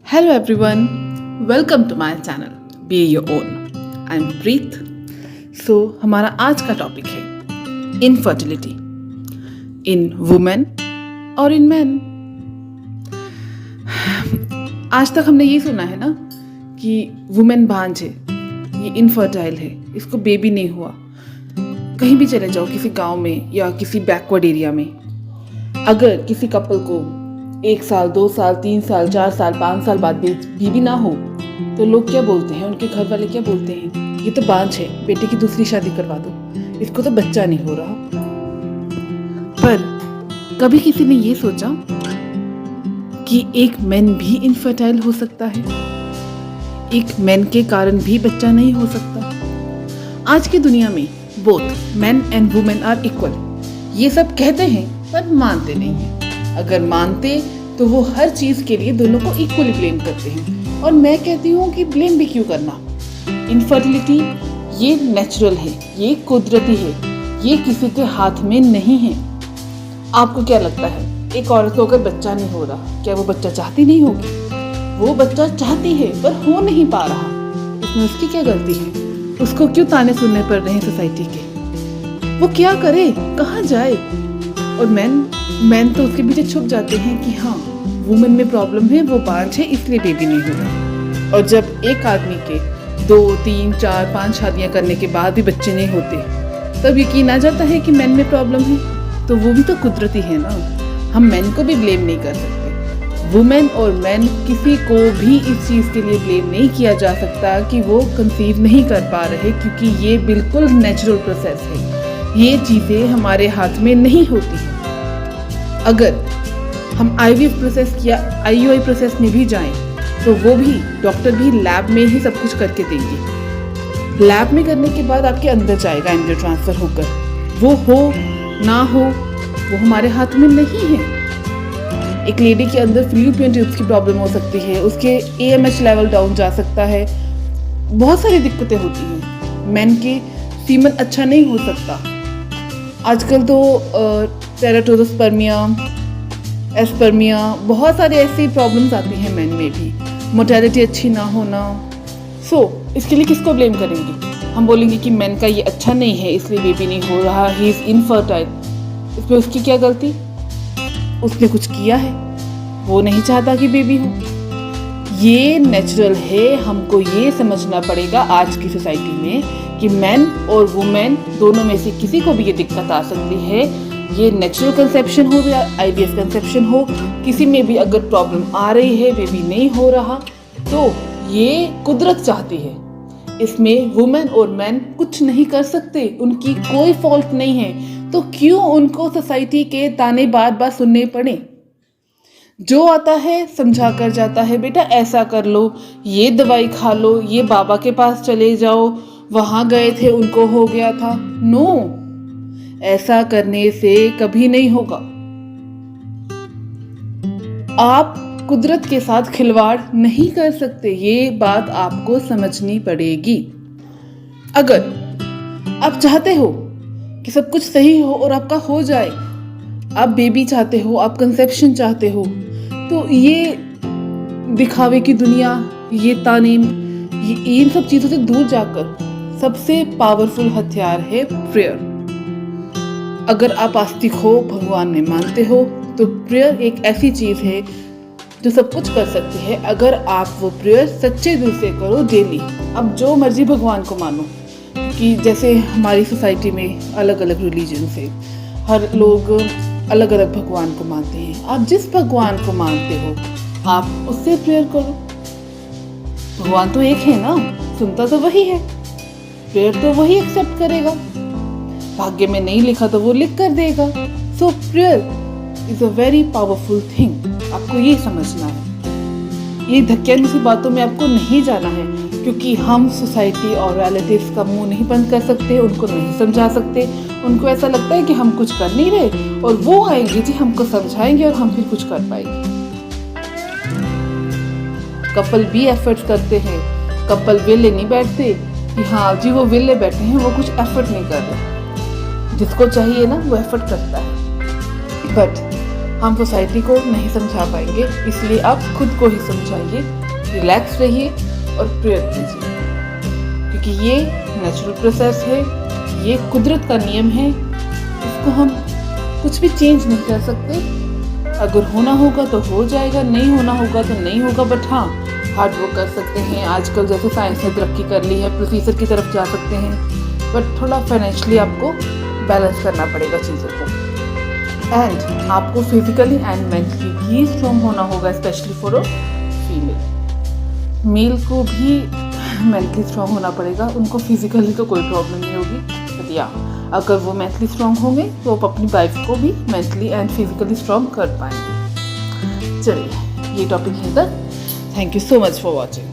Hello everyone, welcome to my channel Be Your Own. I'm Preet. So हमारा आज का topic है infertility इन women और इन मैन. आज तक हमने ये सुना है ना कि वुमेन भांज है, ये इनफर्टाइल है, इसको बेबी नहीं हुआ. कहीं भी चले जाओ, किसी गांव में या किसी बैकवर्ड एरिया में, अगर किसी कपल को 1 साल 2 साल 3 साल 4 साल 5 साल बाद बीबी ना हो तो लोग क्या बोलते हैं, उनके घर वाले क्या बोलते हैं, ये तो बांझ है, बेटे की दूसरी शादी करवा दो, इसको तो बच्चा नहीं हो रहा. पर कभी किसी ने ये सोचा कि एक मैन भी इनफर्टाइल हो सकता है, एक मैन के कारण भी बच्चा नहीं हो सकता. आज की दुनिया में both man and women are equal, ये सब कहते हैं पर मानते नहीं हैं. अगर मानते तो वो हर चीज के लिए दोनों को इक्वली ब्लेम करते हैं. और मैं कहती हूँ कि ब्लेम भी क्यों करना. इनफर्टिलिटी ये नेचुरल है, ये कुदरती है, ये किसी के हाथ में नहीं है. आपको क्या लगता है, एक औरत को अगर बच्चा नहीं हो रहा, क्या वो बच्चा चाहती नहीं होगी? वो बच्चा चाहती है पर हो नहीं पा रहा, इसमें उसकी क्या गलती है? उसको क्यों ताने सुनने पड़ रहे हैं सोसाइटी के? वो क्या करे, कहाँ जाए? और मैन तो उसके पीछे छुप जाते हैं कि हाँ वुमेन में प्रॉब्लम है, वो बांझ है, इसलिए बेबी नहीं हो रहा. और जब एक आदमी के 2 3 4 5 शादियां करने के बाद भी बच्चे नहीं होते, तब यकीन आ जाता है कि मैन में प्रॉब्लम है. तो वो भी तो कुदरती है ना, हम मैन को भी ब्लेम नहीं कर सकते. वुमेन और मैन किसी को भी इस चीज़ के लिए ब्लेम नहीं किया जा सकता कि वो कंसीव नहीं कर पा रहे, क्योंकि ये बिल्कुल नेचुरल प्रोसेस है. ये चीज़ें हमारे हाथ में नहीं होती हैं. अगर हम IVF प्रोसेस या IUI प्रोसेस में भी जाएं तो वो भी डॉक्टर भी लैब में ही सब कुछ करके देंगे. लैब में करने के बाद आपके अंदर जाएगा एम्ब्रियो ट्रांसफ़र होकर. वो हो ना हो वो हमारे हाथ में नहीं है. एक लेडी के अंदर फैलोपियन ट्यूब्स की प्रॉब्लम हो सकती है, उसके AMH लेवल डाउन जा सकता है, बहुत सारी दिक्कतें होती हैं. मैन के सीमन अच्छा नहीं हो सकता. आजकल तो टेराटोजोस्पर्मिया, एस्पर्मिया, बहुत सारे ऐसी प्रॉब्लम्स आती हैं मैन में भी, मोर्टेलिटी अच्छी ना होना. इसके लिए किसको ब्लेम करेंगे? हम बोलेंगे कि मैन का ये अच्छा नहीं है इसलिए बेबी नहीं हो रहा, ही इज़ इनफर्टाइल. इसमें उसकी क्या गलती? उसने कुछ किया है, वो नहीं चाहता कि बेबी हो. ये नेचुरल है. हमको ये समझना पड़ेगा आज की सोसाइटी में कि मैन और वुमेन दोनों में से किसी को भी ये दिक्कत आ सकती है. ये नेचुरल कंसेप्शन हो या IVF कंसेप्शन हो, किसी में भी अगर प्रॉब्लम आ रही है, बेबी नहीं हो रहा, तो ये कुदरत चाहती है. इसमें वुमेन और मैन कुछ नहीं कर सकते, उनकी कोई फॉल्ट नहीं है. तो क्यों उनको सोसाइटी के ताने बार बार सुनने पड़े? जो आता है समझा कर जाता है, बेटा ऐसा कर लो, ये दवाई खा लो, ये बाबा के पास चले जाओ, वहां गए थे उनको हो गया था. नो, ऐसा करने से कभी नहीं होगा. आप कुदरत के साथ खिलवाड़ नहीं कर सकते, ये बात आपको समझनी पड़ेगी. अगर आप चाहते हो कि सब कुछ सही हो और आपका हो जाए, आप बेबी चाहते हो, आप कंसेप्शन चाहते हो, तो ये दिखावे की दुनिया, ये ताने, इन सब चीज़ों से दूर जाकर सबसे पावरफुल हथियार है प्रेयर. अगर आप आस्तिक हो, भगवान में मानते हो, तो प्रेयर एक ऐसी चीज़ है जो सब कुछ कर सकती है. अगर आप वो प्रेयर सच्चे दिल से करो डेली. अब जो मर्जी भगवान को मानो, कि जैसे हमारी सोसाइटी में अलग अलग रिलीजन है, हर लोग अलग अलग भगवान को मानते हैं. आप जिस भगवान को मानते हो आप उससे प्रेयर करो. भगवान तो एक है ना, सुनता तो वही है, प्रेयर तो वही एक्सेप्ट करेगा. भाग्य में नहीं लिखा तो वो लिख कर देगा. So prayer is a very powerful thing. आपको ये समझना है. ये धक्यानी सी बातों में आपको नहीं जाना है, क्योंकि हम सोसाइटी और रिलेटिव्स का मुंह नहीं बंद कर सकते, उनको नहीं समझा सकते. उनको ऐसा लगता है कि हम कुछ कर नहीं रहे और वो आएंगे जी हमको समझाएंगे और हम फिर कुछ कर पाएंगे. कपल भी एफर्ट्स करते हैं. कपल वेले नहीं बैठते कि हाँ जी वो वेले बैठे हैं, वो कुछ एफर्ट नहीं कर रहे. जिसको चाहिए ना वो एफर्ट करता है. बट हम सोसाइटी को नहीं समझा पाएंगे, इसलिए आप खुद को ही समझाइए, रिलैक्स रहिए और प्रेयर कीजिए, क्योंकि ये नेचुरल प्रोसेस है, ये कुदरत का नियम है, इसको हम कुछ भी चेंज नहीं कर सकते। अगर होना होगा तो हो जाएगा, नहीं होना होगा तो नहीं होगा। बट हाँ, हार्ड वर्क कर सकते हैं। आजकल जैसे साइंस ने तरक्की कर ली है, प्रोफेसर की तरफ जा सकते हैं, बट थोड़ा फाइनेंशियली आपको बैलेंस करना पड़ेगा चीज़ों को। एंड आपको फिजिकली एंड मेंटली भी स्ट्रॉन्ग होना होगा, specially for a female. Male को भी मेंटली स्ट्रॉन्ग होना पड़ेगा, उनको फिजिकली तो कोई प्रॉब्लम नहीं होगी, बट या अगर वो मेंटली स्ट्रॉन्ग होंगे तो वो अपनी वाइफ को भी मेंटली एंड फिजिकली स्ट्रॉन्ग कर पाएंगे। चलिए, ये टॉपिक है तक। Thank you so much for watching.